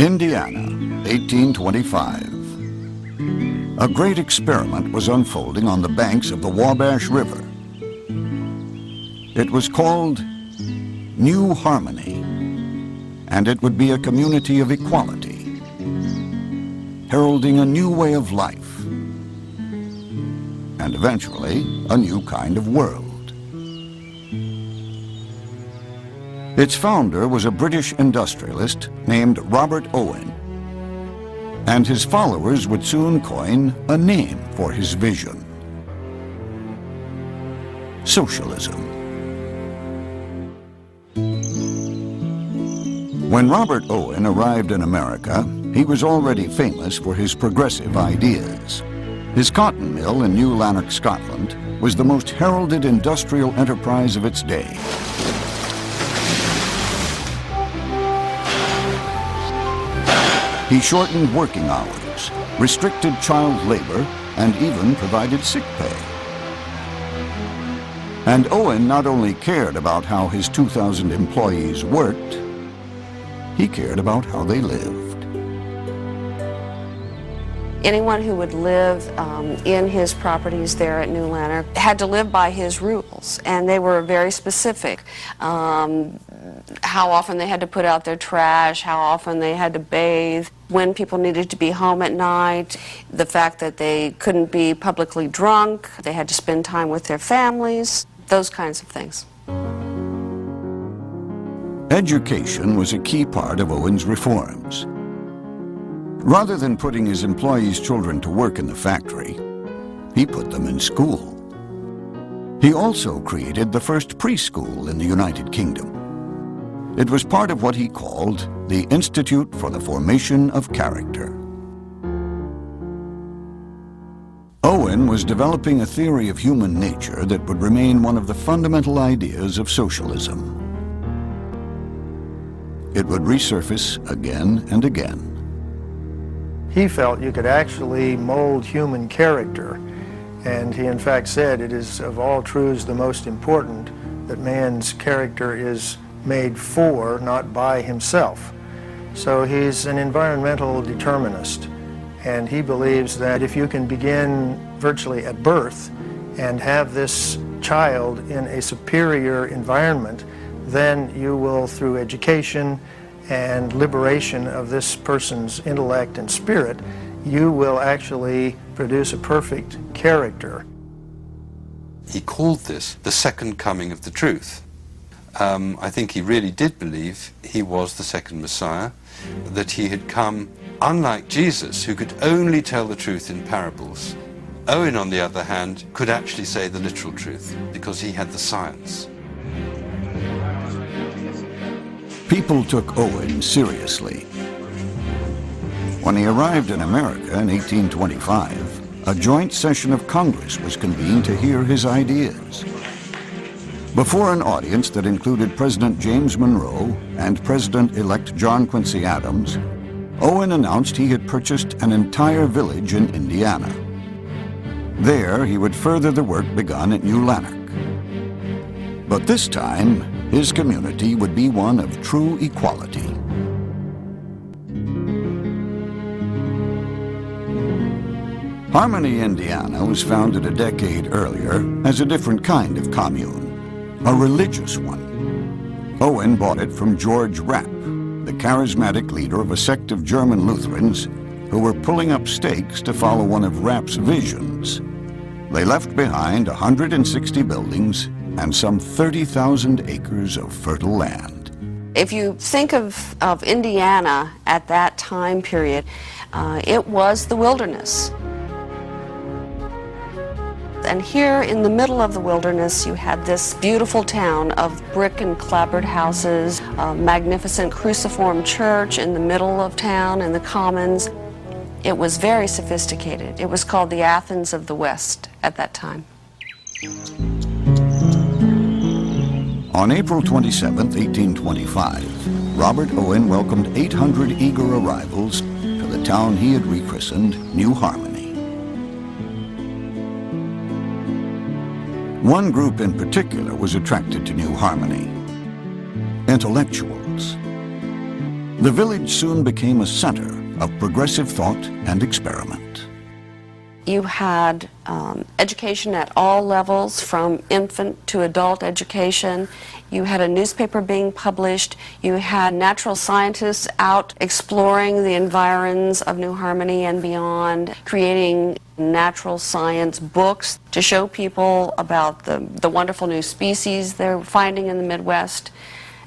Indiana, 1825. A great experiment was unfolding on the banks of the Wabash River. It was called New Harmony, and it would be a community of equality, heralding a new way of life, and eventually a new kind of world. Its founder was a British industrialist named Robert Owen, and his followers would soon coin a name for his vision: socialism. When Robert Owen arrived in America, he was already famous for his progressive ideas. His cotton mill in New Lanark, Scotland, was the most heralded industrial enterprise of its day. He shortened working hours, restricted child labor, and even provided sick pay. And Owen not only cared about how his 2,000 employees worked, he cared about how they lived. Anyone who would live in his properties there at New Lanark had to live by his rules, and they were very specific. How often they had to put out their trash, how often they had to bathe, when people needed to be home at night, the fact that they couldn't be publicly drunk, they had to spend time with their families, those kinds of things. Education was a key part of Owen's reforms. Rather than putting his employees' children to work in the factory, he put them in school. He also created the first preschool in the United Kingdom. It was part of what he called the Institute for the Formation of Character. Owen was developing a theory of human nature that would remain one of the fundamental ideas of socialism. It would resurface again and again. He felt you could actually mold human character, and he in fact said it is of all truths the most important that man's character is made for, not by himself. So he's an environmental determinist, and he believes that if you can begin virtually at birth and have this child in a superior environment, then you will, through education and liberation of this person's intellect and spirit, you will actually produce a perfect character. He called this the second coming of the truth. I think he really did believe he was the second Messiah, that he had come, unlike Jesus, who could only tell the truth in parables. Owen, on the other hand, could actually say the literal truth, because he had the science. People took Owen seriously. When he arrived in America in 1825, a joint session of Congress was convened to hear his ideas. Before an audience that included President James Monroe and President-elect John Quincy Adams, Owen announced he had purchased an entire village in Indiana. There, he would further the work begun at New Lanark. But this time, his community would be one of true equality. Harmony, Indiana was founded a decade earlier as a different kind of commune, a religious one. Owen bought it from George Rapp, the charismatic leader of a sect of German Lutherans who were pulling up stakes to follow one of Rapp's visions. They left behind 160 buildings and some 30,000 acres of fertile land. If you think of Indiana at that time period, it was the wilderness. And here in the middle of the wilderness, you had this beautiful town of brick and clapboard houses, a magnificent cruciform church in the middle of town in the commons. It was very sophisticated. It was called the Athens of the West at that time. On April 27, 1825, Robert Owen welcomed 800 eager arrivals to the town he had rechristened New Harmony. One group in particular was attracted to New Harmony: intellectuals. The village soon became a center of progressive thought and experiment. You had education at all levels, from infant to adult education. You had a newspaper being published. You had natural scientists out exploring the environs of New Harmony and beyond, creating natural science books to show people about the wonderful new species they're finding in the Midwest.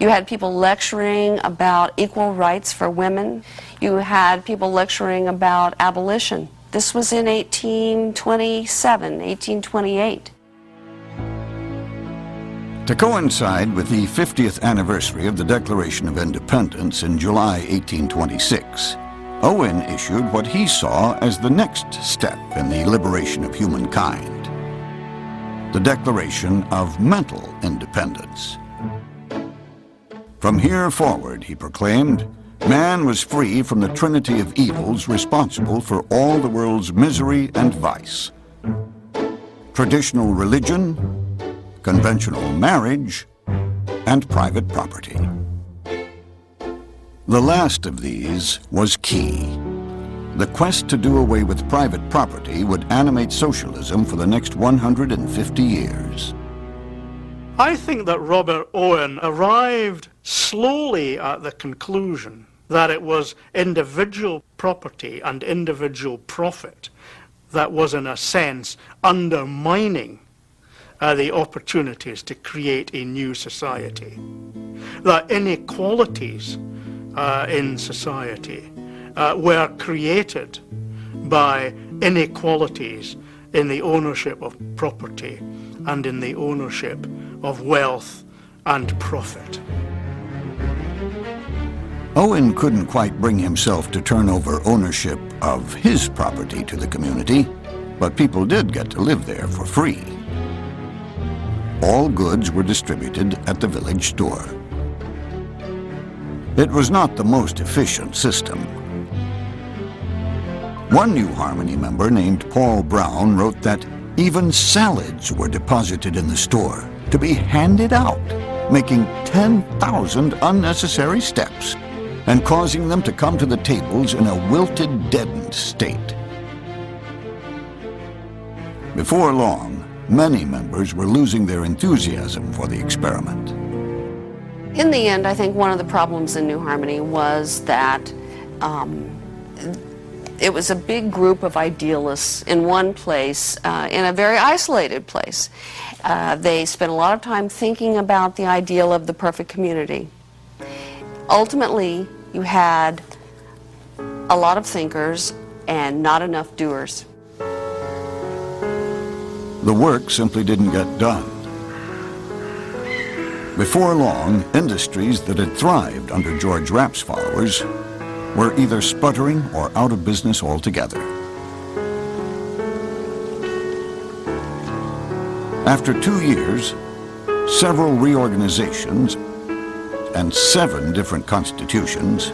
You had people lecturing about equal rights for women. You had people lecturing about abolition. This was in 1827, 1828. To coincide with the 50th anniversary of the Declaration of Independence in July 1826, Owen issued what he saw as the next step in the liberation of humankind, the Declaration of Mental Independence. From here forward, he proclaimed, man was free from the trinity of evils responsible for all the world's misery and vice: traditional religion, conventional marriage, and private property. The last of these was key. The quest to do away with private property would animate socialism for the next 150 years. I think that Robert Owen arrived slowly at the conclusion that it was individual property and individual profit that was, in a sense, undermining the opportunities to create a new society. That inequalities in society were created by inequalities in the ownership of property and in the ownership of wealth and profit. Owen couldn't quite bring himself to turn over ownership of his property to the community, but people did get to live there for free. All goods were distributed at the village store. It was not the most efficient system. One New Harmony member named Paul Brown wrote that even salads were deposited in the store to be handed out, making 10,000 unnecessary steps and causing them to come to the tables in a wilted, deadened state. Before long, many members were losing their enthusiasm for the experiment. In the end, I think one of the problems in New Harmony was that it was a big group of idealists in one place, in a very isolated place. They spent a lot of time thinking about the ideal of the perfect community. Ultimately, you had a lot of thinkers and not enough doers. The work simply didn't get done. Before long, industries that had thrived under George Rapp's followers were either sputtering or out of business altogether. After 2 years, several reorganizations, and 7 different constitutions,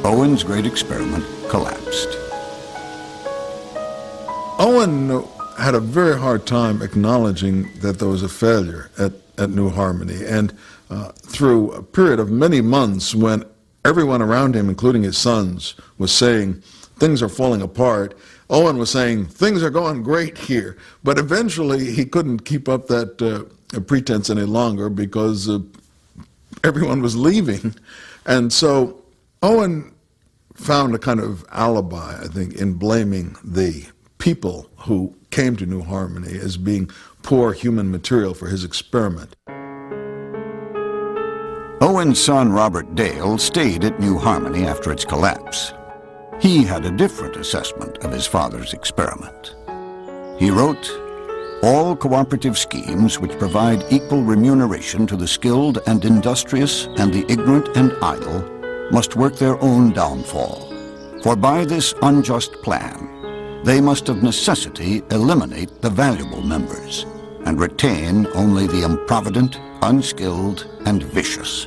Owen's great experiment collapsed. Owen had a very hard time acknowledging that there was a failure at New Harmony, and through a period of many months when everyone around him, including his sons, was saying things are falling apart, Owen was saying things are going great here. But eventually he couldn't keep up that pretense any longer because everyone was leaving. And so Owen found a kind of alibi, I think, in blaming the people who came to New Harmony as being poor human material for his experiment. Owen's son, Robert Dale, stayed at New Harmony after its collapse. He had a different assessment of his father's experiment. He wrote, "All cooperative schemes which provide equal remuneration to the skilled and industrious and the ignorant and idle must work their own downfall. For by this unjust plan, they must of necessity eliminate the valuable members and retain only the improvident, unskilled, and vicious.